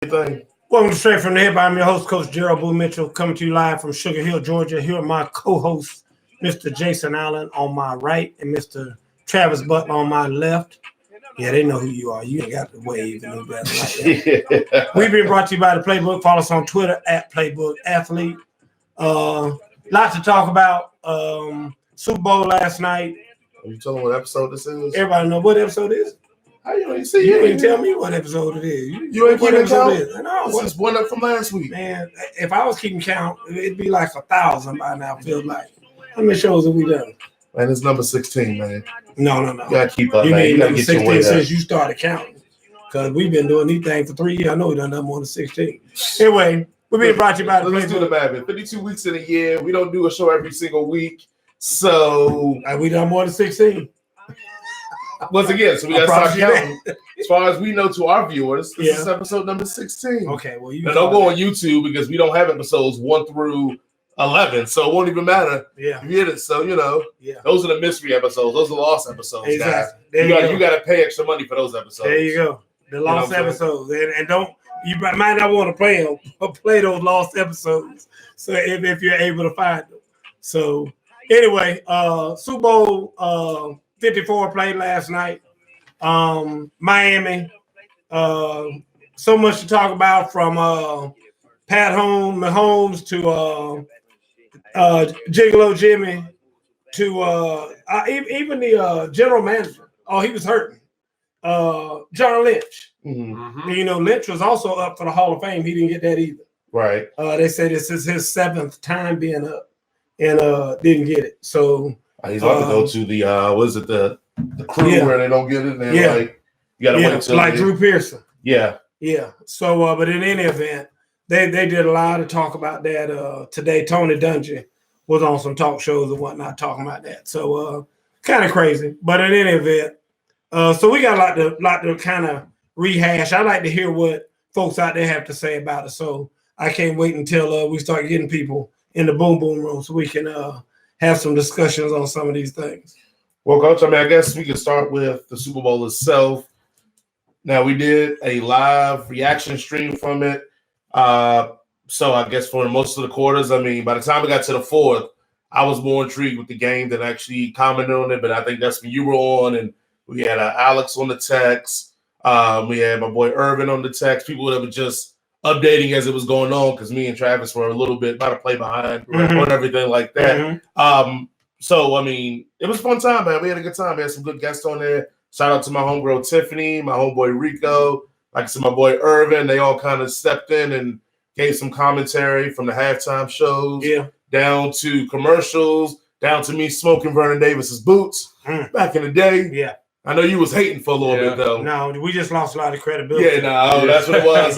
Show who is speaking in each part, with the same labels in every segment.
Speaker 1: Thing.
Speaker 2: Welcome to Straight from the Hip. I'm your host, Coach Garropolo Mitchell, coming to you live from Sugar Hill, Georgia. Here are my co-hosts, Mr. Jason Allen on my right and Mr. Travis Butler on my left. Yeah, they know who you are. You ain't got to wave and do that like that. We've been brought to you by the Playbook. Follow us on Twitter at Playbook Athlete. Lots to talk about. Super Bowl last night.
Speaker 1: Are you telling what episode this is?
Speaker 2: Everybody know what episode it is.
Speaker 1: How you ain't see?
Speaker 2: You ain't tell me what episode it is.
Speaker 1: You ain't keeping count?
Speaker 2: No,
Speaker 1: this is one up from last week.
Speaker 2: Man, if I was keeping count, it'd be like 1,000 by now. I feel like. How many shows have we done?
Speaker 1: Man, it's number 16, man.
Speaker 2: No.
Speaker 1: You gotta keep up,
Speaker 2: you
Speaker 1: man.
Speaker 2: Mean
Speaker 1: you gotta
Speaker 2: number
Speaker 1: get 16
Speaker 2: your way since
Speaker 1: up.
Speaker 2: you started counting. Because we've been doing these things for 3 years. I know we done more than 16. Anyway, we're being brought to you by the
Speaker 1: Let's do the math. 52 weeks in a year. We don't do a show every single week. So
Speaker 2: we done more than 16.
Speaker 1: Once again, so we got to start counting. As far as we know to our viewers, this is episode number 16.
Speaker 2: Okay, well,
Speaker 1: you don't go on YouTube because we don't have episodes 1 through 11, so it won't even matter.
Speaker 2: Yeah,
Speaker 1: you get it. So those are the mystery episodes. Those are the lost episodes.
Speaker 2: Exactly.
Speaker 1: You got to pay extra money for those episodes.
Speaker 2: There you go. The lost episodes, and don't you might not want to play them, but play those lost episodes. So if you're able to find them. So anyway, Super Bowl 54 played last night. Miami. So much to talk about from Mahomes to Gigolo Jimmy to even the general manager. Oh, he was hurting. John Lynch.
Speaker 1: Mm-hmm.
Speaker 2: And, Lynch was also up for the Hall of Fame. He didn't get that either.
Speaker 1: Right.
Speaker 2: They say this is his 7th time being up and didn't get it. So
Speaker 1: he's about to go to the the crew where they don't get it. And like, you got to wait till
Speaker 2: like Drew Pearson.
Speaker 1: Yeah.
Speaker 2: Yeah. So, but in any event, they did a lot of talk about that today. Tony Dungy was on some talk shows and whatnot talking about that. So, kind of crazy. But in any event, so we got a lot to kind of rehash. I like to hear what folks out there have to say about it. So I can't wait until we start getting people in the boom room so we can have some discussions on some of these things.
Speaker 1: Well, Coach, I guess we can start with the Super Bowl itself. Now, we did a live reaction stream from it. So I guess for most of the quarters, by the time we got to the fourth, I was more intrigued with the game than actually commented on it. But I think that's when you were on, and we had Alex on the text. We had my boy Irvin on the text. People that were just updating as it was going on because me and Travis were a little bit about to play behind on everything like that. Mm-hmm. So, it was a fun time, man. We had a good time. We had some good guests on there. Shout out to my homegirl Tiffany, my homeboy Rico, like I said, my boy Irvin. They all kind of stepped in and gave some commentary from the halftime shows down to commercials, down to me smoking Vernon Davis's boots back in the day.
Speaker 2: Yeah.
Speaker 1: I know you was hating for a little bit, though.
Speaker 2: No, we just lost a lot of credibility.
Speaker 1: That's what it was.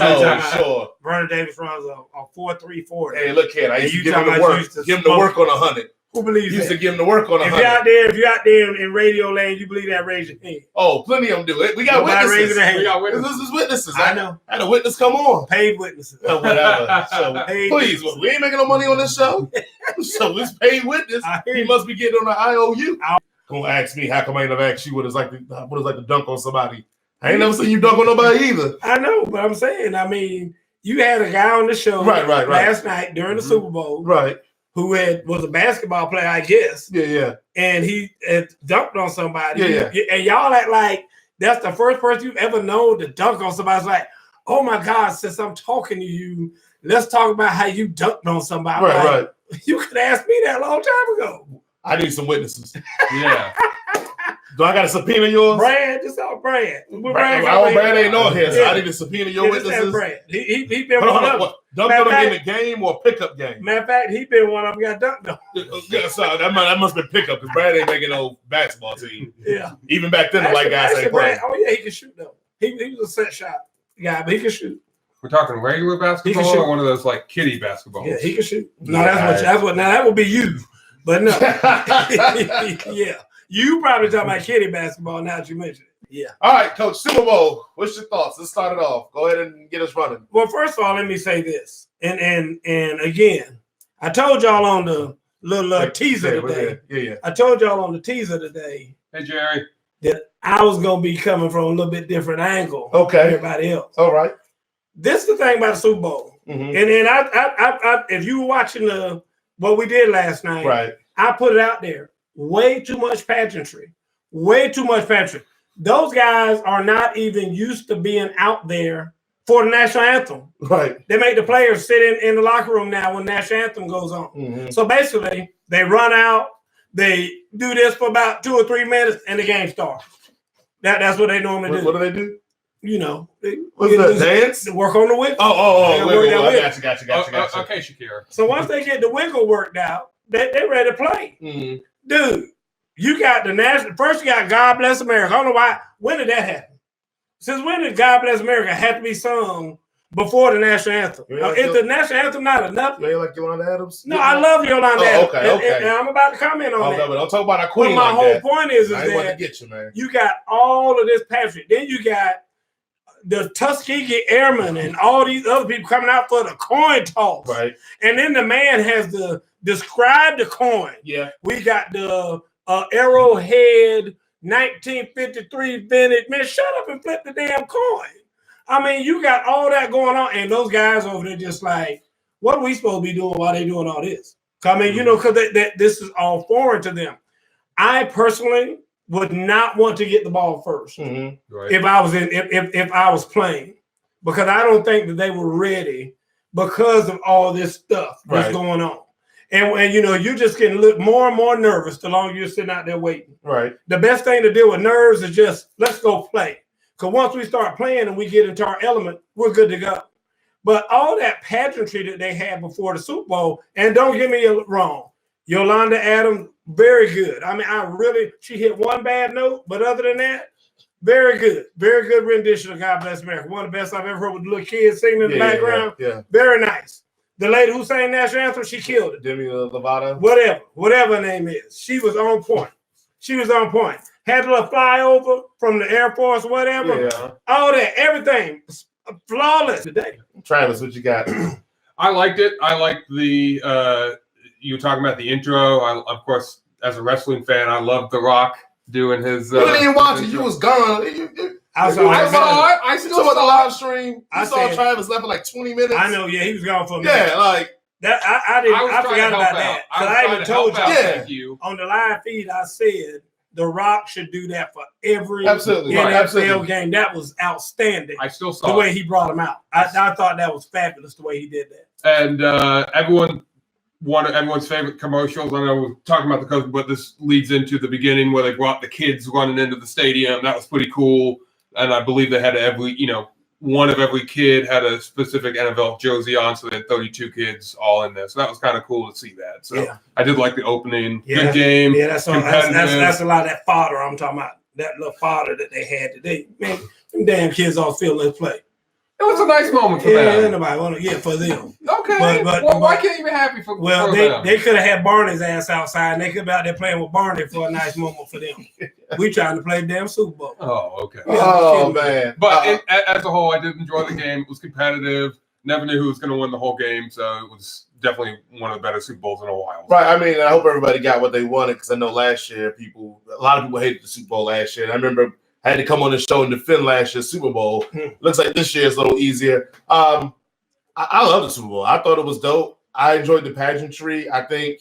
Speaker 1: Sure.
Speaker 2: Vernon Davis runs a 4.340.
Speaker 1: Hey, look, kid, I used to give him the work. Give him the work on 100.
Speaker 2: Who believes
Speaker 1: used
Speaker 2: that?
Speaker 1: to give him the work on 100.
Speaker 2: If you're out there in radio land, you believe that, raise your hand.
Speaker 1: Oh, plenty of them do it. We got witnesses. This is witnesses.
Speaker 2: I know.
Speaker 1: I had a witness come on.
Speaker 2: Paid witnesses.
Speaker 1: Whatever. So, please, we ain't making no money on this show. So this paid witness, he must be getting on the IOU. Gonna ask me how come I ain't never asked you what it's like to dunk on somebody. I ain't never seen you dunk on nobody either.
Speaker 2: I know, but I'm saying, you had a guy on the show last night during the Super Bowl.
Speaker 1: Right.
Speaker 2: Who was a basketball player, I guess.
Speaker 1: Yeah.
Speaker 2: And he dunked on somebody.
Speaker 1: Yeah.
Speaker 2: And y'all act like that's the first person you've ever known to dunk on somebody. It's like, oh my God, since I'm talking to you, let's talk about how you dunked on somebody.
Speaker 1: Right.
Speaker 2: You could ask me that a long time ago.
Speaker 1: I need some witnesses. Yeah. Do I got to subpoena yours?
Speaker 2: Brad, just out Brad.
Speaker 1: Brad ain't on here, so I need to subpoena your witnesses.
Speaker 2: Brad. He been one of them.
Speaker 1: Dunked on him in the game or pickup game?
Speaker 2: Matter of fact, he been one of them got dunked on.
Speaker 1: Yeah, so that must have been pickup because Brad ain't making no basketball team.
Speaker 2: Yeah.
Speaker 1: Even back then, the white guys ain't playing.
Speaker 2: Oh, yeah, he can shoot, though. He was a set shot guy, but he can shoot.
Speaker 3: We're talking regular basketball or one of those like kiddie basketballs?
Speaker 2: Yeah, he can shoot. No, that's what. Now that would be you, but no. Yeah, you probably talking about kiddie basketball now that you mention it. Yeah.
Speaker 1: All right, Coach. Super Bowl. What's your thoughts? Let's start it off. Go ahead and get us running.
Speaker 2: Well, first of all, let me say this, and again, I told y'all on the little teaser today.
Speaker 1: Yeah.
Speaker 2: I told y'all on the teaser today.
Speaker 3: Hey, Jerry.
Speaker 2: That I was gonna be coming from a little bit different angle.
Speaker 1: Okay.
Speaker 2: Than everybody else.
Speaker 1: All right.
Speaker 2: this is the thing about the Super Bowl.
Speaker 1: Mm-hmm.
Speaker 2: And then I if you were watching what we did last night,
Speaker 1: Right.
Speaker 2: I put it out there. Way too much pageantry. Way too much pageantry. Those guys are not even used to being out there for the national anthem.
Speaker 1: Right.
Speaker 2: They make the players sit in the locker room now when the national anthem goes on.
Speaker 1: Mm-hmm.
Speaker 2: So basically, they run out, they do this for about 2 or 3 minutes, and the game starts. That's what they normally do.
Speaker 1: What do they do?
Speaker 2: You know,
Speaker 1: What's that, dance?
Speaker 2: Work on the wiggle.
Speaker 1: Oh, wait, gotcha.
Speaker 3: Okay, Shakira.
Speaker 2: So once they get the wiggle worked out, they ready to play.
Speaker 1: Mm-hmm.
Speaker 2: Dude, you got the national. First, you got God Bless America. I don't know why. When did that happen? Since when did God Bless America have to be sung before the national anthem? Is the national anthem not enough?
Speaker 1: You ain't like Yolanda Adams?
Speaker 2: No, I love Yolanda Adams.
Speaker 1: Okay.
Speaker 2: And I'm about to comment on that.
Speaker 1: But don't talk about our queen.
Speaker 2: But my whole point is
Speaker 1: I
Speaker 2: that
Speaker 1: to get you, man.
Speaker 2: You got all of this pageantry. Then you got the Tuskegee Airmen and all these other people coming out for the coin toss.
Speaker 1: Right.
Speaker 2: And then the man has to describe the coin.
Speaker 1: Yeah.
Speaker 2: We got the Arrowhead 1953 vintage. Man, shut up and flip the damn coin. I mean, you got all that going on, and those guys over there just like, what are we supposed to be doing while they doing all this? I mean, you know, because this is all foreign to them. I personally would not want to get the ball first if I was if I was playing, because I don't think that they were ready because of all this stuff that's going on. And you know, you just getting more and more nervous the longer you're sitting out there waiting. Right. The best thing to deal with nerves is just let's go play. Because once we start playing and we get into our element, we're good to go. But all that pageantry that they had before the Super Bowl, and don't get me wrong, Yolanda Adams, very good. I mean, she hit one bad note, but other than that, very good. Very good rendition of God Bless America. One of the best I've ever heard with the little kids singing in the background. Yeah. Very nice. The lady who sang national anthem, she killed it.
Speaker 1: Demi Lovato.
Speaker 2: Whatever her name is. She was on point. Had a little flyover from the Air Force, whatever. Yeah. All that, everything. Flawless today.
Speaker 1: Travis, what you got?
Speaker 3: I liked it. I liked the you were talking about the intro. Of course, as a wrestling fan, I loved The Rock doing his.
Speaker 1: You didn't even watch it. You was gone. I saw it. I still saw the live stream. I saw Travis left for like 20 minutes.
Speaker 2: I know. Yeah, he was gone for a minute.
Speaker 1: Yeah, like
Speaker 2: that. I forgot about that. I even told
Speaker 3: you
Speaker 2: on the live feed. I said The Rock should do that for every
Speaker 1: absolutely
Speaker 2: NFL game. That was outstanding.
Speaker 3: I still saw
Speaker 2: the way he brought him out. I thought that was fabulous the way he did that.
Speaker 3: And one of everyone's favorite commercials. I know we're talking about the coach, but this leads into the beginning where they brought the kids running into the stadium. That was pretty cool. And I believe they had one of every kid had a specific NFL jersey on, so they had 32 kids all in there. So that was kind of cool to see that. So I did like the opening.
Speaker 2: Yeah,
Speaker 3: good game.
Speaker 2: Yeah, that's a lot of that fodder I'm talking about. That little fodder that they had today. Man, them damn kids all feel let's play.
Speaker 3: It was a nice moment for them.
Speaker 2: For them.
Speaker 3: Okay. But why can't you be happy for them?
Speaker 2: They could have had Barney's ass outside, and they could have been out there playing with Barney for a nice moment for them. We trying to play damn Super Bowl.
Speaker 3: Oh, okay.
Speaker 1: Man.
Speaker 3: But as a whole, I did enjoy the game. It was competitive. Never knew who was going to win the whole game, so it was definitely one of the better Super Bowls in a while.
Speaker 1: Right. I mean, I hope everybody got what they wanted, because I know last year a lot of people hated the Super Bowl last year. And I remember I had to come on the show and defend last year's Super Bowl. Looks like this year is a little easier. I love the Super Bowl. I thought it was dope. I enjoyed the pageantry. I think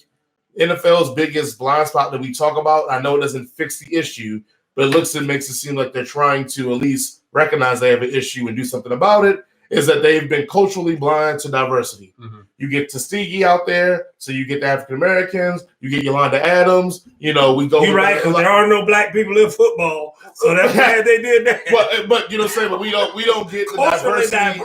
Speaker 1: NFL's biggest blind spot that we talk about, I know it doesn't fix the issue, but it makes it seem like they're trying to at least recognize they have an issue and do something about it, is that they've been culturally blind to diversity. Mm-hmm. You get Tuskegee out there, so you get the African Americans, you get Yolanda Adams. You know, we go.
Speaker 2: You're right, because there are no black people in football, so that's why they did that.
Speaker 1: But you know, but we don't get the diversity.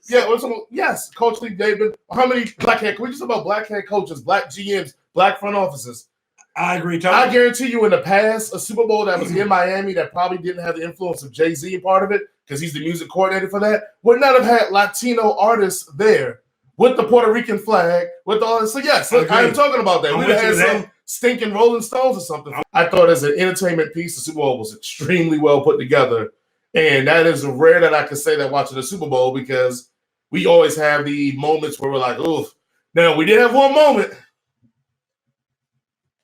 Speaker 1: Yeah, yes, culturally, they've been. How many black head? Can we just talk about black head coaches, black GMs, black front offices?
Speaker 2: I agree, totally.
Speaker 1: I guarantee you, in the past, a Super Bowl that was in Miami that probably didn't have the influence of Jay-Z part of it, because he's the music coordinator for that, would not have had Latino artists there with the Puerto Rican flag, with all this. So yes, look, I'm talking about that. We'd have had some stinking Rolling Stones or something. I thought as an entertainment piece, the Super Bowl was extremely well put together. And that is rare that I can say that watching the Super Bowl, because we always have the moments where we're like, oof. Now, we did have one moment.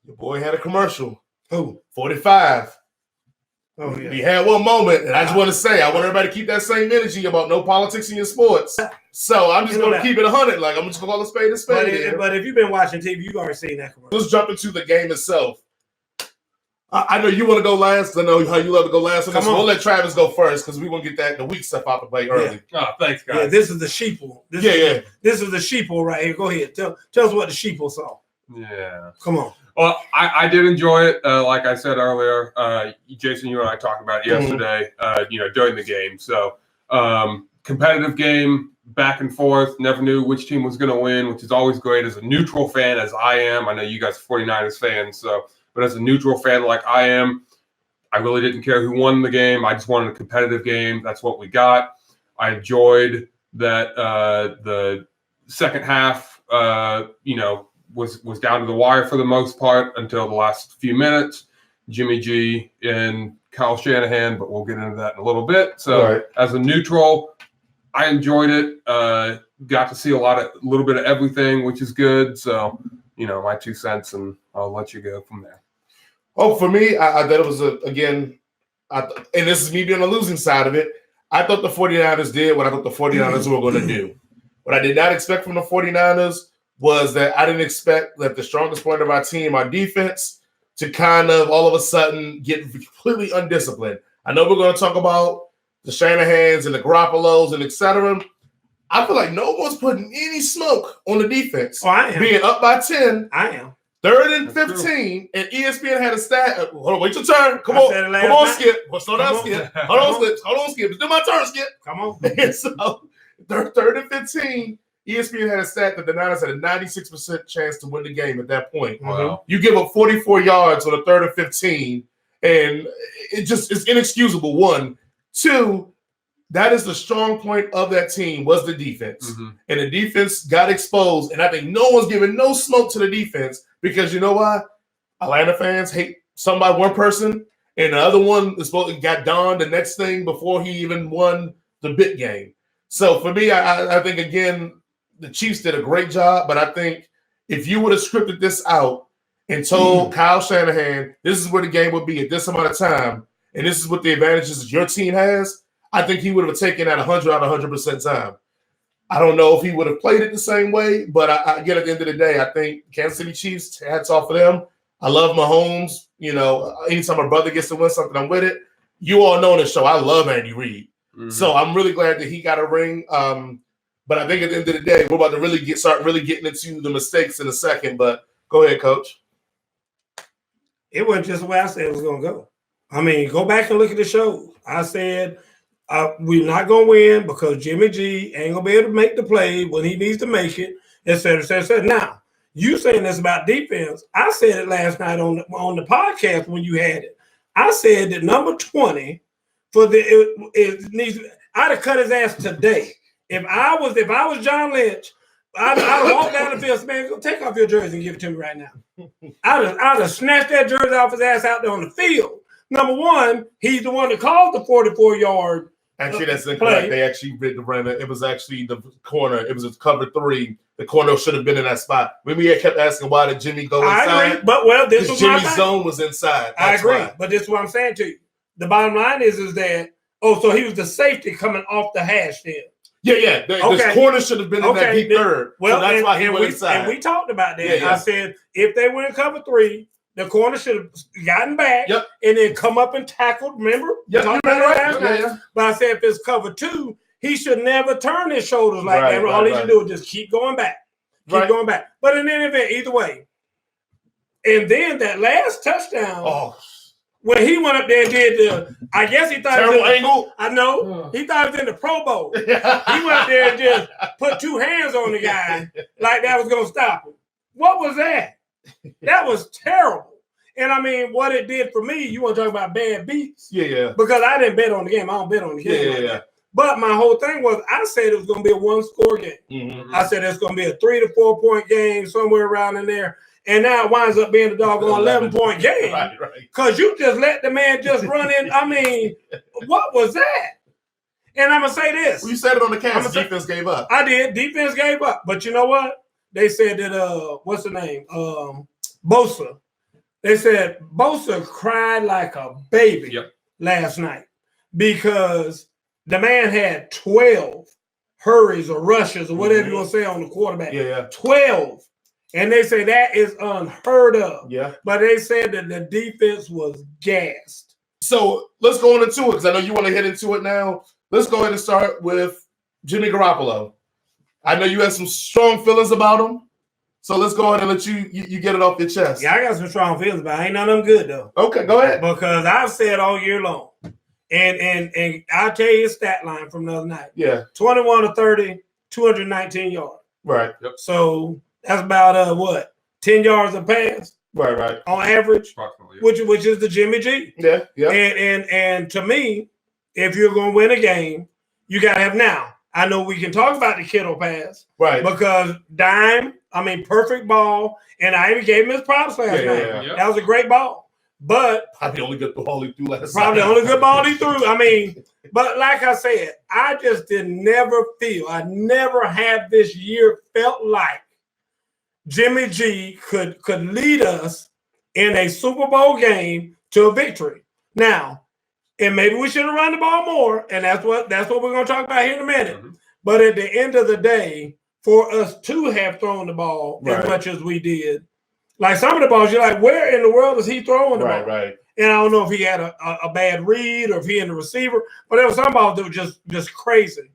Speaker 1: Your boy had a commercial. 45.
Speaker 2: Oh, yeah.
Speaker 1: We had one moment, and I just want to say, I want everybody to keep that same energy about no politics in your sports. So I'm just going to keep it 100. Like, I'm just going to call a spade a spade.
Speaker 2: But if you've been watching TV, you've already seen that commercial.
Speaker 1: Let's jump into the game itself. I know you want to go last. I know how you love to go last. So we'll let Travis go first because we want to get the weak stuff out the way early.
Speaker 3: Yeah. Oh, thanks, guys.
Speaker 2: Yeah, this is the sheeple. This is the sheeple right here. Go ahead. Tell us what the sheeple saw.
Speaker 3: Yeah.
Speaker 2: Come on.
Speaker 3: Well, I did enjoy it. Like I said earlier, Jason, you and I talked about it yesterday, during the game. So competitive game, back and forth, never knew which team was going to win, which is always great as a neutral fan, as I am. I know you guys are 49ers fans, but as a neutral fan like I am, I really didn't care who won the game. I just wanted a competitive game. That's what we got. I enjoyed that the second half, was down to the wire for the most part until the last few minutes. Jimmy G and Kyle Shannahan, but we'll get into that in a little bit. So As a neutral, I enjoyed it. Got to see a little bit of everything, which is good. So, my 2 cents, and I'll let you go from there.
Speaker 1: Oh, for me, I thought it was, and this is me being on the losing side of it, I thought the 49ers did what I thought the 49ers were going to do. What I did not expect from the 49ers was that I didn't expect that the strongest point of our team, our defense, to kind of all of a sudden get completely undisciplined. I know we're going to talk about the Shanahans and the Garropolos and et cetera. I feel like no one's putting any smoke on the defense.
Speaker 2: Oh, I am.
Speaker 1: Being up by 10.
Speaker 2: I am.
Speaker 1: 3rd and 15, and ESPN had a stat. Hold on, wait your turn. Come on, Skip. Slow down, Skip. Hold on, Skip. It's still my turn, Skip.
Speaker 2: Come on.
Speaker 1: And so, 3rd and 15, ESPN had a stat that the Niners had a 96% chance to win the game at that point.
Speaker 3: Wow.
Speaker 1: You give up 44 yards on a 3rd and 15, and it's inexcusable, 1. 2, that is the strong point of that team was the defense. Mm-hmm. And the defense got exposed, and I think no one's giving no smoke to the defense because you know why? Atlanta fans hate one person, and the other one got donned the next thing before he even won the big game. So for me, I think, again, the Chiefs did a great job, but I think if you would have scripted this out and told Kyle Shanahan, this is where the game would be at this amount of time, and this is what the advantages your team has, I think he would have taken that 100 out of 100% time. I don't know if he would have played it the same way, but again, at the end of the day, I think Kansas City Chiefs, hats off of them. I love Mahomes. Anytime my brother gets to win something, I'm with it. You all know on the show, I love Andy Reid. Mm-hmm. So I'm really glad that he got a ring. But I think at the end of the day, we're about to start getting into the mistakes in a second. But go ahead, Coach.
Speaker 2: It wasn't just the way I said it was going to go. I mean, go back and look at the show. I said we're not going to win because Jimmy G ain't going to be able to make the play when he needs to make it, et cetera, et cetera, et cetera. Now, you saying this about defense. I said it last night on the podcast when you had it. I said that number 20 it needs. I'd have cut his ass today. If I was John Lynch, I'd have walked down the field, man, go take off your jersey and give it to me right now. I'd have snatched that jersey off his ass out there on the field. Number 1, he's the one that called the 44-yard
Speaker 1: Actually, that's incorrect. They actually did the run. It was actually the corner. It was a cover 3. The corner should have been in that spot. We kept asking why did Jimmy go inside?
Speaker 2: I agree, but this is
Speaker 1: Jimmy's zone was inside.
Speaker 2: I agree, but this is what I'm saying to you. The bottom line is that so he was the safety coming off the hash then.
Speaker 1: Yeah. The corner should have been in that deep third.
Speaker 2: Well,
Speaker 1: so that's why he went inside.
Speaker 2: And we talked about that. Yeah. I said if they went cover 3, the corner should have gotten back and then come up and tackled. Remember?
Speaker 1: Yeah.
Speaker 2: But I said if it's cover 2, he should never turn his shoulders like that. All he should do is just keep going back. Going back. But in any event, either way. And then that last touchdown, when he went up there and did I guess he thought
Speaker 1: terrible angle.
Speaker 2: I know. He thought it was in the Pro Bowl. He went up there and just put 2 hands on the guy like that was going to stop him. What was that? That was terrible. And I mean, what it did for me, you want to talk about bad beats?
Speaker 1: Yeah.
Speaker 2: Because I didn't bet on the game. I don't bet on the game.
Speaker 1: Yeah.
Speaker 2: But my whole thing was, I said it was going to be a 1-score game. Mm-hmm. I said it's going to be a 3 to 4 point game, somewhere around in there. And now it winds up being a doggone 11-point game.
Speaker 1: Right.
Speaker 2: Because you just let the man just run in. I mean, what was that? And I'm going to say this.
Speaker 1: Well, you said it on the cast. Defense gave up.
Speaker 2: I did. Defense gave up. But you know what? They said that, what's the name? Bosa. They said Bosa cried like a baby last night because the man had 12 hurries or rushes or whatever you want to say on the quarterback.
Speaker 1: Yeah.
Speaker 2: 12. And they say that is unheard of.
Speaker 1: Yeah.
Speaker 2: But they said that the defense was gassed.
Speaker 1: So let's go into it because I know you want to hit into it now. Let's go ahead and start with Jimmy Garropolo. I know you had some strong feelings about him. So let's go ahead and let you get it off your chest.
Speaker 2: Yeah, I got some strong feelings about it. Ain't none of them good, though.
Speaker 1: Okay, go ahead.
Speaker 2: Because I've said all year long. And I'll tell you his stat line from the other night.
Speaker 1: Yeah.
Speaker 2: 21 to 30, 219 yards.
Speaker 1: Right.
Speaker 3: Yep.
Speaker 2: So that's about, 10 yards a pass?
Speaker 1: Right.
Speaker 2: On average,
Speaker 3: approximately.
Speaker 2: which is the Jimmy G.
Speaker 1: Yeah.
Speaker 2: And to me, if you're going to win a game, you got to have now. I know we can talk about the Kittle pass.
Speaker 1: Right.
Speaker 2: Because perfect ball. And I even gave him his props last night.
Speaker 3: Yeah.
Speaker 2: That was a great ball. But
Speaker 1: probably the only good ball he threw last
Speaker 2: probably
Speaker 1: night.
Speaker 2: the only good ball he threw. But like I said, I just I never had this year felt like Jimmy G could lead us in a Super Bowl game to a victory. Now, and maybe we should have run the ball more, and that's what we're going to talk about here in a minute.
Speaker 3: Mm-hmm.
Speaker 2: But at the end of the day, for us to have thrown the ball as much as we did, like some of the balls, you're like, where in the world is he throwing the ball?
Speaker 1: Right.
Speaker 2: And I don't know if he had a bad read or if he in the receiver, but there was some balls that were just crazy.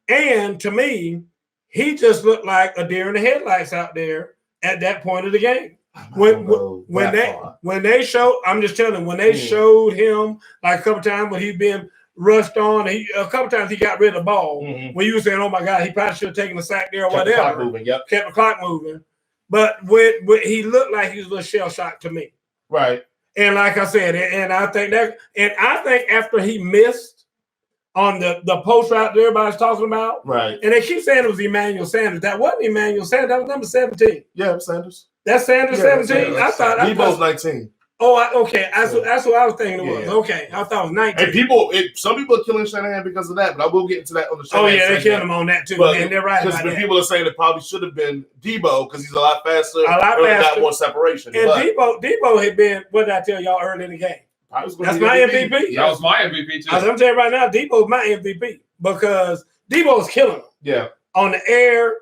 Speaker 2: And to me, he just looked like a deer in the headlights out there at that point of the game. When they showed, I'm just telling you, when they showed him like a couple times when he'd been rushed on, a couple times he got rid of the ball.
Speaker 1: Mm-hmm.
Speaker 2: When you were saying, "Oh my God, he probably should have taken the sack there or
Speaker 1: Kept
Speaker 2: whatever."
Speaker 1: The clock moving, yep.
Speaker 2: Kept the clock moving. But when he looked like he was a little shell shocked to me.
Speaker 1: Right.
Speaker 2: And like I said, and I think after he missed on the post route that everybody's talking about,
Speaker 1: right?
Speaker 2: And they keep saying it was Emmanuel Sanders. That wasn't Emmanuel Sanders. That was number 17.
Speaker 1: Yeah, Sanders.
Speaker 2: That's Sanders 17. I thought
Speaker 1: Debo's 19.
Speaker 2: Oh, okay. That's what I was thinking it was.
Speaker 1: Yeah.
Speaker 2: Okay, I thought it was 19.
Speaker 1: And some people are killing Shanahan because of that, but I will get into that on the show.
Speaker 2: Oh yeah, they killed him on that too.
Speaker 1: But,
Speaker 2: and they're right
Speaker 1: because
Speaker 2: about that.
Speaker 1: People are saying it probably should have been Debo because he's a lot faster. Got more separation.
Speaker 2: And Debo had been. What did I tell y'all early in the game?
Speaker 1: That's
Speaker 2: my MVP.
Speaker 3: That was my MVP too.
Speaker 2: I'm telling you right now, Debo's my MVP because Debo's killing him.
Speaker 1: Yeah.
Speaker 2: On the air,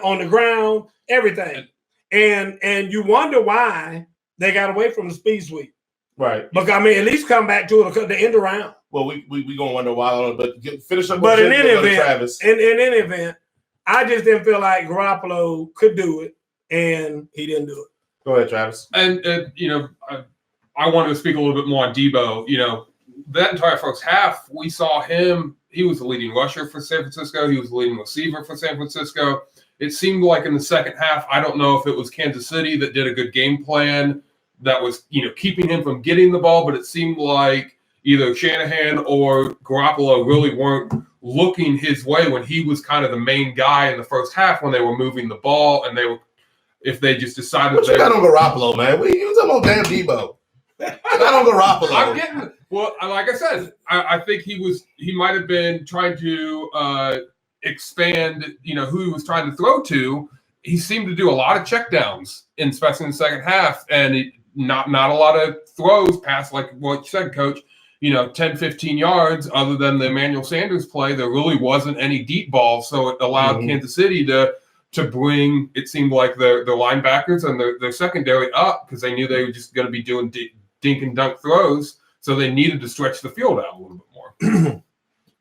Speaker 2: on the ground, everything. And you wonder why they got away from the speed sweep.
Speaker 1: Right.
Speaker 2: Because at least come back to it the end around.
Speaker 1: Well, we gonna wonder why, but finish up.
Speaker 2: But in any event,
Speaker 1: Travis.
Speaker 2: in any event, I just didn't feel like Garropolo could do it, and he didn't do it.
Speaker 1: Go ahead, Travis.
Speaker 3: And I wanted to speak a little bit more on Debo. That entire first half, we saw him. He was the leading rusher for San Francisco. He was the leading receiver for San Francisco. It seemed like in the second half, I don't know if it was Kansas City that did a good game plan that was, keeping him from getting the ball, but it seemed like either Shanahan or Garropolo really weren't looking his way when he was kind of the main guy in the first half when they were moving the ball, and if they just decided.
Speaker 1: What you got on Garropolo, man? What you talking about, damn Debo? I got on Garropolo.
Speaker 3: I'm getting like I said, I think he might have been trying to expand, who he was trying to throw to. He seemed to do a lot of checkdowns, especially in the second half, and not a lot of throws past, like what you said, Coach, 10, 15 yards, other than the Emmanuel Sanders play. There really wasn't any deep balls, so it allowed Kansas City to bring, it seemed like, their linebackers and their secondary up because they knew they were just going to be doing dink and dunk throws, so they needed to stretch the field out a little bit more.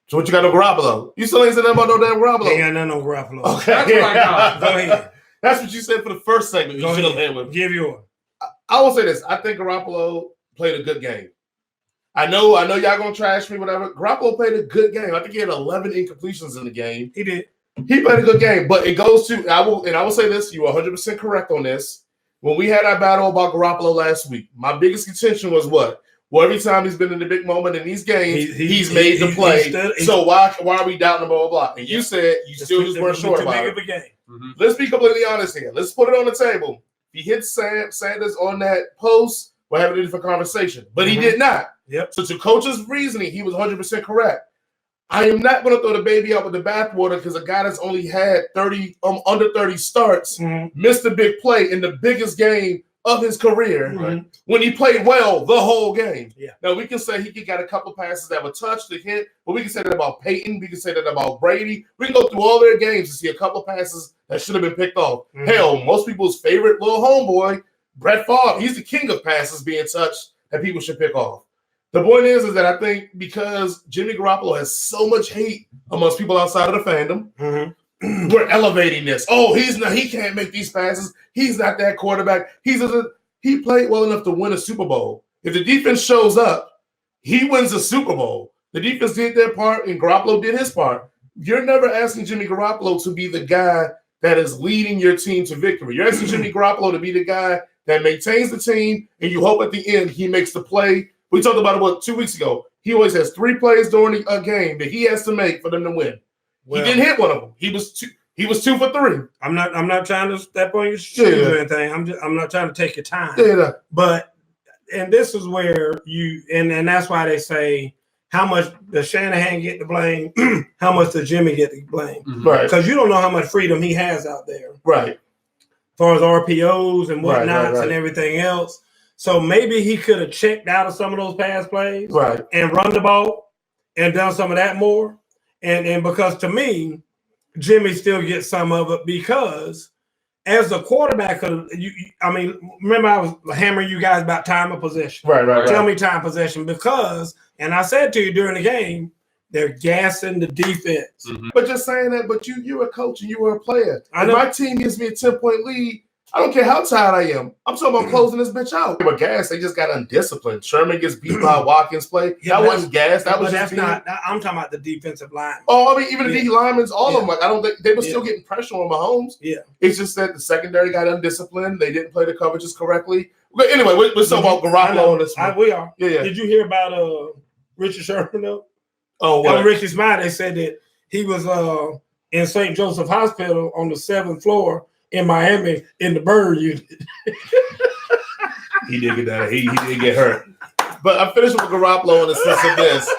Speaker 1: So what you got on Garropolo? You still ain't said nothing about no damn Garropolo?
Speaker 2: Ain't got nothing on Garropolo.
Speaker 1: Okay.
Speaker 3: That's what I got.
Speaker 2: Go ahead.
Speaker 1: That's what you said for the first segment.
Speaker 2: Go
Speaker 1: You should
Speaker 2: ahead.
Speaker 1: have
Speaker 2: Give yours.
Speaker 1: I will say this. I think Garropolo played a good game. I know y'all gonna trash me, whatever. Garropolo played a good game. I think he had 11 incompletions in the game.
Speaker 2: He did.
Speaker 1: He played a good game, but it goes to I will say this. You were 100% correct on this. When we had our battle about Garropolo last week, my biggest contention was what? Well, every time he's been in the big moment in these games, he's made the play. So why are we doubting him, blah, blah, blah? And you said you still just weren't sure about it.
Speaker 2: Mm-hmm.
Speaker 1: Let's be completely honest here. Let's put it on the table. If he hits Sanders on that post, we're having a different conversation. But he did not.
Speaker 2: Yep.
Speaker 1: So to Coach's reasoning, he was 100% correct. I am not going to throw the baby out with the bathwater because a guy that's only had under 30 starts missed a big play in the biggest game of his career when he played well the whole game.
Speaker 2: Yeah.
Speaker 1: Now, we can say he got a couple passes that were touched to hit, but we can say that about Peyton. We can say that about Brady. We can go through all their games to see a couple passes that should have been picked off. Hell, most people's favorite little homeboy, Brett Favre, he's the king of passes being touched that people should pick off. The point is that I think because Jimmy Garoppolo has so much hate amongst people outside of the fandom, we're elevating this. Oh, he can't make these passes. He's not that quarterback. He played well enough to win a Super Bowl. If the defense shows up, he wins the Super Bowl. The defense did their part and Garoppolo did his part. You're never asking Jimmy Garoppolo to be the guy that is leading your team to victory. You're asking Jimmy Garoppolo to be the guy that maintains the team, and you hope at the end he makes the play. We talked about it, 2 weeks ago? He always has 3 plays during a game that he has to make for them to win. Well, he didn't hit one of them. He was 2 for 3.
Speaker 2: I'm not trying to step on your shoes or anything. I'm not trying to take your time.
Speaker 1: Yeah.
Speaker 2: But and this is where and that's why they say how much does Shanahan get the blame? How much does Jimmy get the blame?
Speaker 1: Right.
Speaker 2: Because you don't know how much freedom he has out there.
Speaker 1: Right.
Speaker 2: As far as RPOs and whatnots and everything else. So maybe he could have checked out of some of those pass plays and run the ball and done some of that more. And because to me, Jimmy still gets some of it because as a quarterback, remember I was hammering you guys about time of possession.
Speaker 1: Right.
Speaker 2: Tell me time possession because, and I said to you during the game, they're gassing the defense.
Speaker 1: But just saying that, but you're a coach and you were a player. If my team gives me a 10-point lead, I don't care how tired I am. I'm talking about closing this bitch out. They were gas. They just got undisciplined. Sherman gets beat by Watkins play. That wasn't gas. That was just
Speaker 2: not. I'm talking about the defensive line.
Speaker 1: Oh, I mean, even the D linemen, all of them. Like, I don't think they were still getting pressure on Mahomes.
Speaker 2: Yeah.
Speaker 1: It's just that the secondary got undisciplined. They didn't play the coverages correctly. But anyway, we're talking about Garropolo on this one.
Speaker 2: We are.
Speaker 1: Yeah.
Speaker 2: Did you hear about Richard Sherman though?
Speaker 1: Oh, what?
Speaker 2: On Ricky Smiley, they said that he was in St. Joseph Hospital on the 7th floor in Miami in the bird unit.
Speaker 1: He did get that. He did get hurt. But I finished with Garropolo in the sense of this.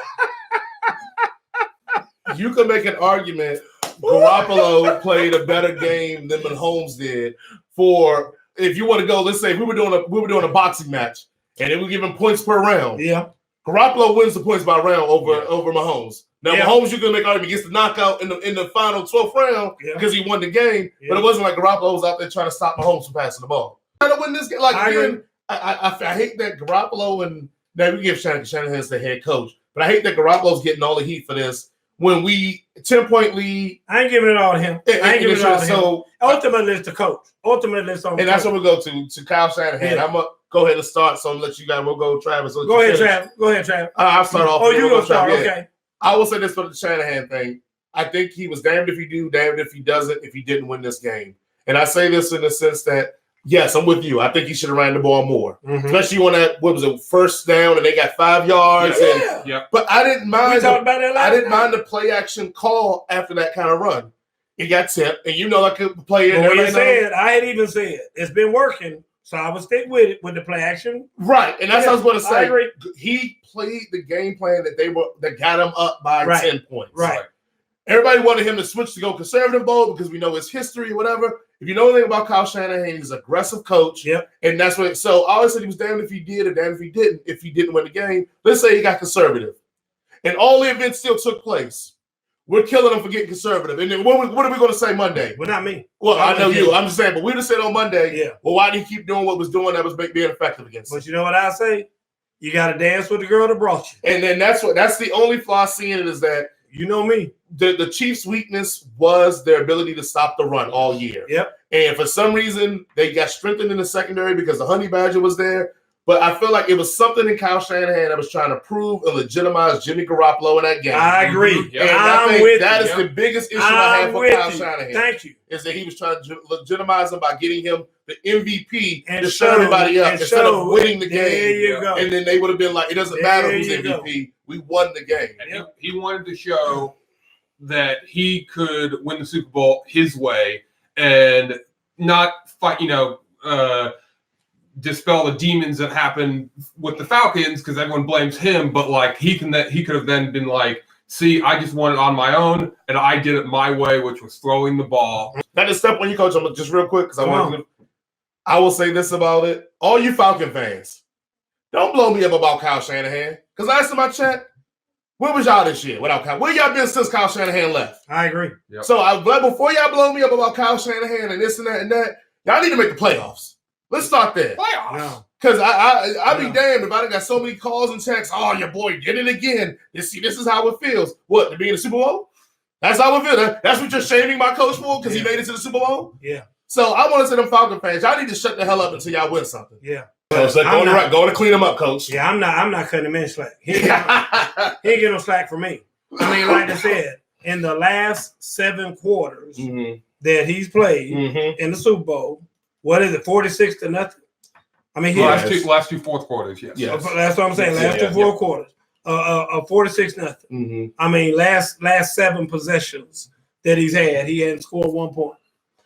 Speaker 1: You could make an argument Garropolo played a better game than Mahomes did. For if you want to go, let's say we were doing a boxing match and then we give him points per round.
Speaker 2: Yeah.
Speaker 1: Garoppolo wins the points by round over Mahomes. Now, Mahomes, you can make an argument, gets the knockout in the final 12th round because he won the game, but it wasn't like Garoppolo was out there trying to stop Mahomes from passing the ball. Trying to win this game. Like, I hate that Garoppolo and now we give Shanahan's the head coach, but I hate that Garoppolo's getting all the heat for this when we 10-point lead.
Speaker 2: I ain't giving it all to him. I ain't giving it all to him.
Speaker 1: So
Speaker 2: ultimately, it's the coach. Ultimately, it's on the
Speaker 1: and that's what we go to Kyle Shannahan. I'm going to go ahead and start, so I'm going to let you guys, we'll go Travis.
Speaker 2: Go ahead, Travis.
Speaker 1: I'll start off.
Speaker 2: Oh, you going to start, okay.
Speaker 1: I will say this for the Shanahan thing. I think he was damned if he do, damned if he doesn't, if he didn't win this game. And I say this in the sense that, yes, I'm with you. I think he should have ran the ball more, especially on that, what was it, first down, and they got 5 yards. But I didn't mind. I didn't mind the play action call after that kind of run. It got tipped, and I could play it.
Speaker 2: I had even said it's been working. So I would stick with it with the play action.
Speaker 1: Right. And that's what I was going to say.
Speaker 2: I agree.
Speaker 1: He played the game plan that got him up by 10 points.
Speaker 2: Right.
Speaker 1: Everybody wanted him to switch to go conservative mode because we know his history or whatever. If you know anything about Kyle Shanahan, he's an aggressive coach.
Speaker 2: Yep.
Speaker 1: And that's what so I always said he was damned if he did or damned if he didn't win the game. Let's say he got conservative. And all the events still took place. We're killing him for getting conservative. And then what are we going to say Monday?
Speaker 2: Well, not me.
Speaker 1: Well, I know you. I'm just saying, but we just said on Monday,
Speaker 2: yeah.
Speaker 1: Well, why did he keep doing what was doing that was being effective against him?
Speaker 2: But you know what I say? You got to dance with the girl that brought you.
Speaker 1: And then that's the only flaw seeing it is that,
Speaker 2: you know me.
Speaker 1: The Chiefs' weakness was their ability to stop the run all year.
Speaker 2: Yep.
Speaker 1: And for some reason, they got strengthened in the secondary because the Honey Badger was there. But I feel like it was something in Kyle Shanahan that was trying to prove and legitimize Jimmy Garoppolo in that game.
Speaker 2: I agree.
Speaker 1: And
Speaker 2: I'm with
Speaker 1: that
Speaker 2: you.
Speaker 1: is the biggest issue I have with Kyle
Speaker 2: you.
Speaker 1: Shanahan.
Speaker 2: Thank you.
Speaker 1: Is that he was trying to legitimize him by getting him the MVP and to shut everybody up instead of winning the game.
Speaker 2: There you go.
Speaker 1: And then they would have been like, it doesn't matter who's MVP. We won the game.
Speaker 3: And he wanted to show that he could win the Super Bowl his way and not fight, dispel the demons that happened with the Falcons because everyone blames him, but like he could have then been like, see, I just won it on my own and I did it my way, which was throwing the ball.
Speaker 1: That is step one, you coach. I'm just real quick because I want to. I will say this about it. All you Falcon fans, don't blow me up about Kyle Shanahan. Because I asked in my chat, where was y'all this year without Kyle? Where y'all been since Kyle Shanahan left?
Speaker 2: I agree.
Speaker 3: Yep.
Speaker 1: So I'm glad before y'all blow me up about Kyle Shanahan and this and that, y'all need to make the playoffs. Let's start there.
Speaker 3: Playoffs.
Speaker 2: No.
Speaker 1: Because I'd be damned if I got so many calls and texts. Oh, your boy did it again. This is how it feels. What, to be in the Super Bowl? That's how it feels. That's what you're shaming my coach for because he made it to the Super Bowl?
Speaker 2: Yeah.
Speaker 1: So I want to say them Falcon fans, y'all need to shut the hell up until y'all win something.
Speaker 2: Yeah.
Speaker 1: Coach, go to clean them up, coach.
Speaker 2: Yeah, I'm not cutting him in slack. He ain't get no slack from me. I mean, like I said, in the last 7 quarters that he's played in the Super Bowl, what is it, 46-0? I mean,
Speaker 3: last two fourth quarters, yes.
Speaker 2: That's what I'm saying. Last two fourth quarters, 46-0. I mean, last 7 possessions that he hadn't scored 1 point.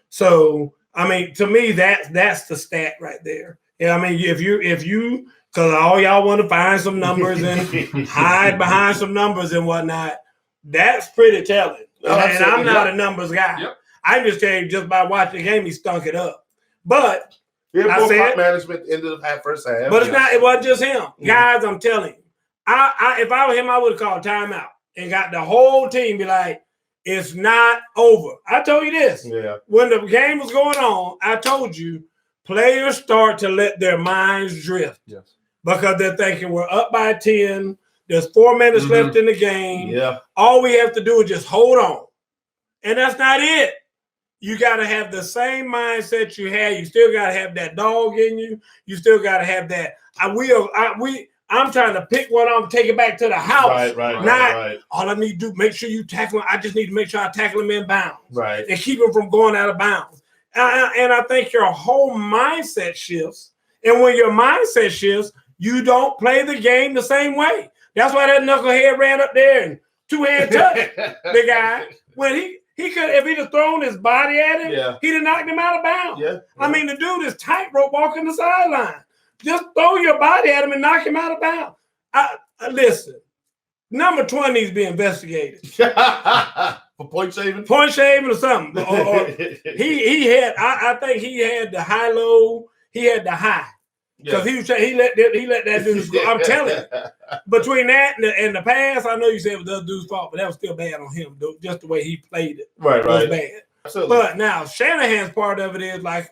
Speaker 2: So, I mean, to me, that's the stat right there. Yeah, I mean, if you, because all y'all want to find some numbers and hide behind some numbers and whatnot, that's pretty telling. And I'm not a numbers guy. Yep. I just tell you, just by watching the game, he stunk it up. But
Speaker 1: I said management ended up at first half.
Speaker 2: But it wasn't just him. Guys, I'm telling you. If I were him, I would have called timeout and got the whole team be like, it's not over. I told you this.
Speaker 1: Yeah.
Speaker 2: When the game was going on, I told you, players start to let their minds drift.
Speaker 3: Yes.
Speaker 2: Because they're thinking we're up by 10. There's 4 minutes left in the game.
Speaker 1: Yeah.
Speaker 2: All we have to do is just hold on. And that's not it. You got to have the same mindset you had. You still got to have that dog in you. You still got to have that. I'm trying to pick one up and take it back to the house. Right. All I need to do, make sure you tackle him. I just need to make sure I tackle him in bounds.
Speaker 1: Right.
Speaker 2: And keep him from going out of bounds. And I think your whole mindset shifts. And when your mindset shifts, you don't play the game the same way. That's why that knucklehead ran up there and 2-hand touched the guy. When he could, if he'd have thrown his body at him, he'd have knocked him out of bounds.
Speaker 1: Yeah.
Speaker 2: I mean, the dude is tightrope walking the sideline. Just throw your body at him and knock him out of bounds. Listen, number 20 needs to be investigated.
Speaker 1: For point shaving?
Speaker 2: Point shaving or something. I think he had the high-low. He had the high. Because he let that dude score. I'm telling you. Between that and the pass, I know you said it was the other dude's fault, but that was still bad on him, though. Just the way he played it was bad. Absolutely. But now, Shanahan's part of it is like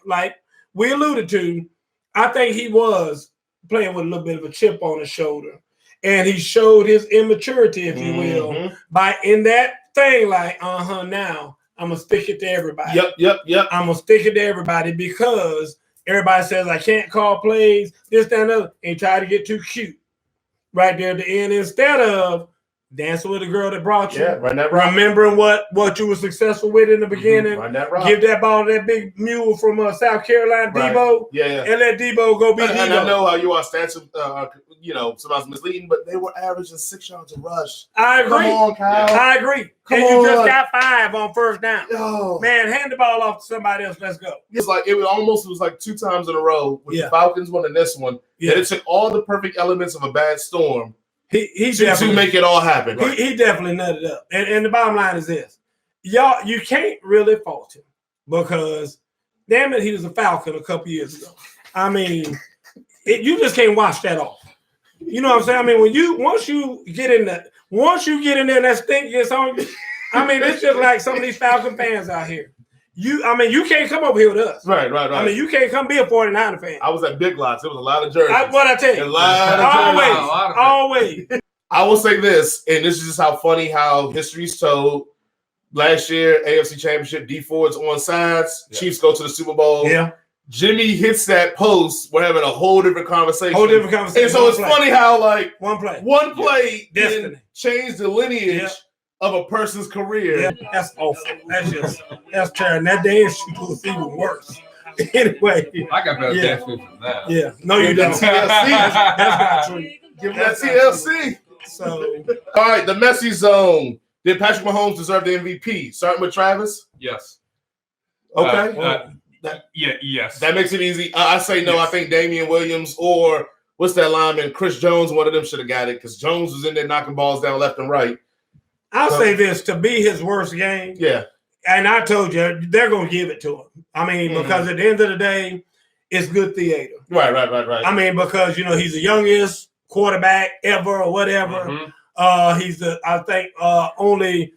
Speaker 2: we alluded to, I think he was playing with a little bit of a chip on his shoulder. And he showed his immaturity, if you will, by in that thing like, now I'm going to stick it to everybody.
Speaker 1: Yep.
Speaker 2: I'm going to stick it to everybody because everybody says I can't call plays, this, that, and other, and try to get too cute right there at the end instead of dancing with the girl that brought you.
Speaker 1: Yeah, run that route.
Speaker 2: Remembering what you were successful with in the beginning.
Speaker 1: Run that route.
Speaker 2: Give that ball to that big mule from South Carolina, Debo.
Speaker 1: Yeah.
Speaker 2: And let Debo go be Debo.
Speaker 1: And I know how you are stats, sometimes misleading, but they were averaging 6 yards a rush.
Speaker 2: I agree.
Speaker 1: Come on, Kyle.
Speaker 2: I agree. You just got 5 on first down.
Speaker 1: Yo.
Speaker 2: Man, hand the ball off to somebody else. Let's go.
Speaker 1: It's like it was like 2 times in a row with the Falcons one and this one. Yeah. It took all the perfect elements of a bad storm to make it all happen.
Speaker 2: He definitely nutted up. And the bottom line is this. Y'all, you can't really fault him because, damn it, he was a Falcon a couple years ago. I mean, you just can't wash that off. You know what I'm saying? I mean, once you get in there and that stink gets on you, I mean, it's just like some of these Falcon fans out here. You can't come over here with us.
Speaker 1: Right.
Speaker 2: I mean, you can't come be a 49er fan.
Speaker 1: I was at Big Lots. It was a lot of jerseys.
Speaker 2: What I tell you?
Speaker 1: A lot of jerseys.
Speaker 2: Always.
Speaker 1: I will say this, and this is just how funny how history's told. Last year, AFC Championship, D Ford's on sides. Yeah. Chiefs go to the Super Bowl.
Speaker 2: Yeah.
Speaker 1: Jimmy hits that post. We're having a whole different conversation. And so it's funny how
Speaker 2: one play
Speaker 1: can change the lineage of a person's career.
Speaker 2: Yeah, that's awful. That's terrible. That dance was even worse. Anyway,
Speaker 3: I got better dance moves than that.
Speaker 2: Yeah, no, you don't. That's not true.
Speaker 1: Give him that TLC.
Speaker 2: So,
Speaker 1: all right, the messy zone. Did Patrick Mahomes deserve the MVP? Starting with Travis.
Speaker 3: Yes.
Speaker 1: Okay.
Speaker 3: Yes.
Speaker 1: That makes it easy. I say no. Yes. I think Damian Williams or what's that lineman? Chris Jones, one of them should have got it because Jones was in there knocking balls down left and right.
Speaker 2: I'll say this, to be his worst game.
Speaker 1: Yeah.
Speaker 2: And I told you, they're going to give it to him. I mean, because at the end of the day, it's good theater.
Speaker 1: Right.
Speaker 2: I mean, because he's the youngest quarterback ever or whatever. He's I think only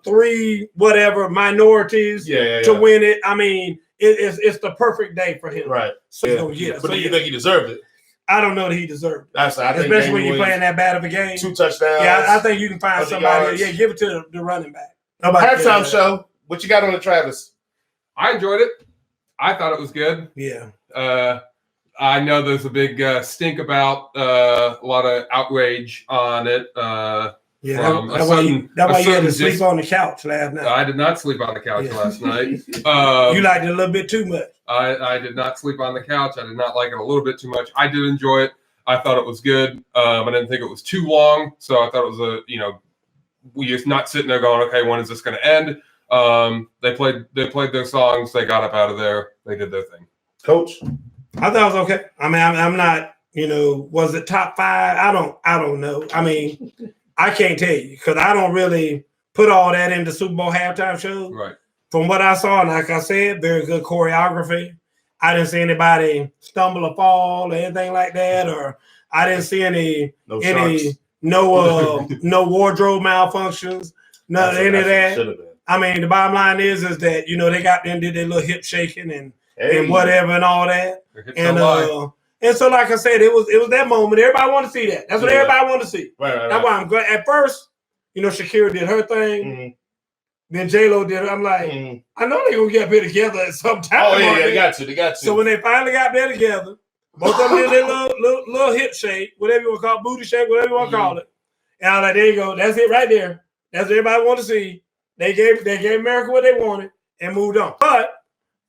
Speaker 2: 3 minorities to win it. I mean, it's the perfect day for him.
Speaker 1: Right.
Speaker 2: So
Speaker 1: But do you think he deserved it?
Speaker 2: I don't know that he deserved it.
Speaker 1: Especially
Speaker 2: when you're playing that bad of a game.
Speaker 1: 2 touchdowns.
Speaker 2: Yeah, I think you can find somebody. Yeah, give it to the running back.
Speaker 1: Halftime show. What you got on it, Travis?
Speaker 3: I enjoyed it. I thought it was good.
Speaker 2: Yeah.
Speaker 3: I know there's a big stink about a lot of outrage on it.
Speaker 2: That's why you had to sleep on the couch last night.
Speaker 3: I did not sleep on the couch last night.
Speaker 2: You liked it a little bit too much.
Speaker 3: I did not sleep on the couch. I did not like it a little bit too much. I did enjoy it. I thought it was good. I didn't think it was too long. So I thought it was we just not sitting there going, okay, when is this going to end? They played their songs. They got up out of there. They did their thing.
Speaker 1: Coach?
Speaker 2: I thought it was okay. I mean, I'm not, was it top 5? I don't know. I mean, I can't tell you because I don't really put all that into Super Bowl halftime shows.
Speaker 3: Right.
Speaker 2: From what I saw, and like I said, very good choreography. I didn't see anybody stumble or fall or anything like that, or I didn't see no wardrobe malfunctions, any of that. I mean, the bottom line is that they got there and did their little hip shaking and whatever and all that, and so like I said, it was that moment. Everybody wanted to see that. That's what everybody wanted to see.
Speaker 1: Right.
Speaker 2: That's why I'm glad. At first, Shakira did her thing.
Speaker 1: Mm-hmm.
Speaker 2: Then J-Lo did it. I'm like, I know they're going to get better together at some time.
Speaker 1: Oh, yeah, they got to.
Speaker 2: So when they finally got better together, both of them did their little hip shake, whatever you want to call it, booty shake, whatever you want to call it. And I'm like, there you go. That's it right there. That's what everybody wanted to see. They gave America what they wanted and moved on. But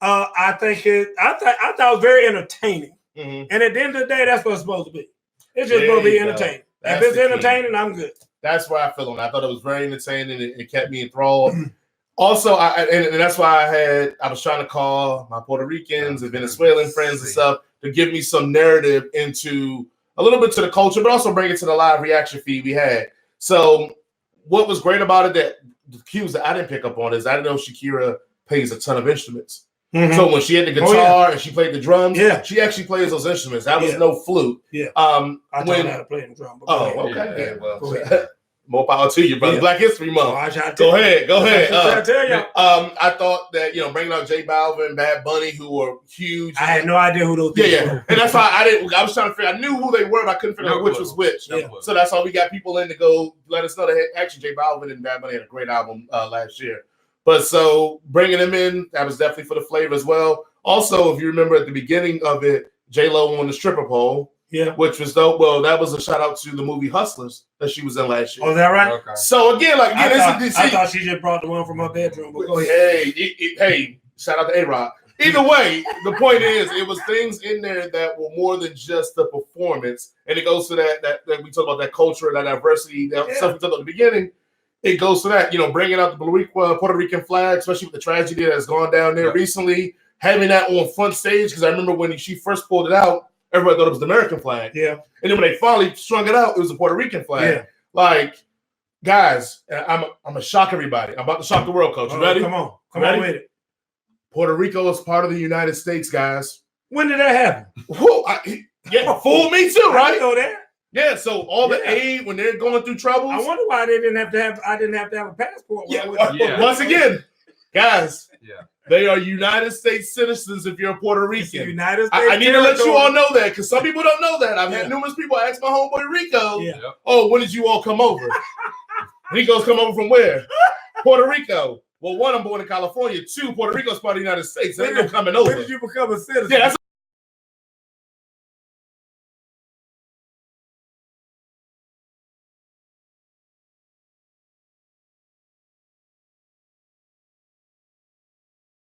Speaker 2: I thought it was very entertaining. Mm-hmm. And at the end of the day, that's what it's supposed to be. It's just supposed to be entertaining. If it's entertaining, I'm good.
Speaker 1: That's where I feel on it. I thought it was very entertaining. It kept me enthralled. Also, and that's why I was trying to call my Puerto Ricans and Venezuelan friends and stuff to give me some narrative into a little bit to the culture, but also bring it to the live reaction feed we had. So what was great about it, that the cues that I didn't pick up on, is I didn't know Shakira plays a ton of instruments. Mm-hmm. So when she had the guitar and she played the drums, she actually plays those instruments. That was no flute. Yeah. I taught her how to play the drum. Okay. Well, more power to you, brother. Yeah. Black History Month. Go ahead.
Speaker 2: I tell you.
Speaker 1: I thought that bringing out J Balvin, Bad Bunny, who were huge.
Speaker 2: I had no idea who those people were.
Speaker 1: And that's why I was trying to figure. I knew who they were, but I couldn't figure out which was which. Yeah. So that's why we got people in to go let us know that actually J Balvin and Bad Bunny had a great album last year. But so bringing them in, that was definitely for the flavor as well. Also, if you remember at the beginning of it, J-Lo won the stripper pole, which was dope. Well, that was a shout out to the movie Hustlers that she was in last year.
Speaker 2: Oh, is that right?
Speaker 1: Okay. So again,
Speaker 2: I thought she just brought the one from her bedroom. But go ahead.
Speaker 1: Hey, shout out to A-Rock. Either way, the point is, it was things in there that were more than just the performance, and it goes to that we talk about that culture, that diversity, that stuff we talked about at the beginning. It goes to that, bringing out the Puerto Rican flag, especially with the tragedy that has gone down there recently, having that on front stage, because I remember when she first pulled it out, everybody thought it was the American flag. Yeah. And then when they finally strung it out, it was the Puerto Rican flag. Yeah. Like, guys, I'm going to shock everybody. I'm about to shock the world, Coach. You ready?
Speaker 2: Come on with it.
Speaker 1: Puerto Rico is part of the United States, guys.
Speaker 2: When did that happen?
Speaker 1: Fooled me too, right?
Speaker 2: I know that.
Speaker 1: Yeah, so all the aid when they're going through troubles.
Speaker 2: I wonder why I didn't have to have a passport.
Speaker 1: Once again, guys, they are United States citizens if you're a Puerto Rican.
Speaker 2: United States
Speaker 1: I need to let you all know that, because some people don't know that. I've had numerous people ask my homeboy Rico, when did you all come over? Rico's come over from where? Puerto Rico. Well, one, I'm born in California. 2, Puerto Rico's part of the United States. They ain't no coming over.
Speaker 2: When did you become a citizen?
Speaker 1: Yeah, that's